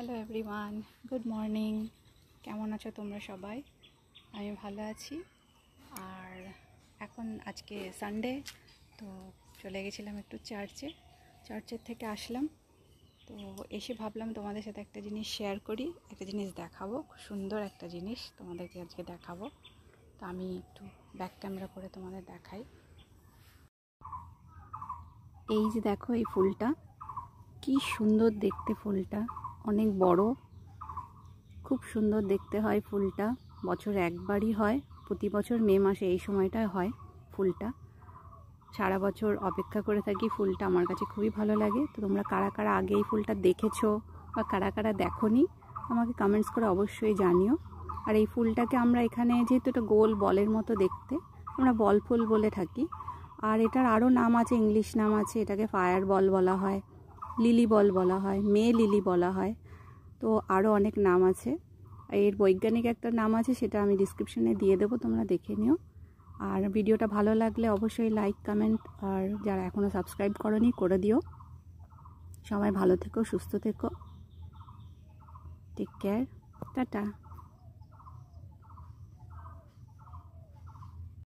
Hello everyone, good morning. কেমন আছো তোমরা সবাই? আমি ভালো আছি। আর এখন আজকে সানডে, তো চলে গেছিলাম একটু চার্চের থেকে আসলাম। তো এসে ভাবলাম তোমাদের সাথে একটা জিনিস শেয়ার করি, একটা জিনিস দেখাবো, খুব সুন্দর একটা জিনিস তোমাদেরকে আজকে দেখাবো। তো আমি একটু ব্যাক ক্যামেরা করে তোমাদের দেখাই। এই যে দেখো, এই ফুলটা কি সুন্দর দেখতে। ফুলটা অনেক বড়, খুব সুন্দর দেখতে হয়। ফুলটা বছর একবারই হয়, প্রতি বছর মে মাসে এই সময়টায় হয় ফুলটা। সারা বছর অপেক্ষা করে থাকি ফুলটা, আমার কাছে খুবই ভালো লাগে। তো তোমরা কারা কারা আগে এই ফুলটা দেখেছো বা কারা কারা দেখোনি আমাকে কমেন্টস করে অবশ্যই জানিও। আর এই ফুলটাকে আমরা এখানে, যেহেতু এটা গোল বলের মতো দেখতে, আমরা বল ফুল বলে থাকি। আর এটার আরও নাম আছে, ইংলিশ নাম আছে। এটাকে ফায়ার বল বলা হয়, লিলি বল বলা হয়, মে লিলি বলা হয়। তো আরও অনেক নাম আছে। এর বৈজ্ঞানিক একটা নাম আছে, সেটা আমি ডিসক্রিপশনে দিয়ে দেবো, তোমরা দেখে নিও। আর ভিডিওটা ভালো লাগলে অবশ্যই লাইক, কমেন্ট, আর যারা এখনও সাবস্ক্রাইব করোনি করে দিও। সবাই ভালো থেকো, সুস্থ থেকো, টেক কেয়ার, টাটা।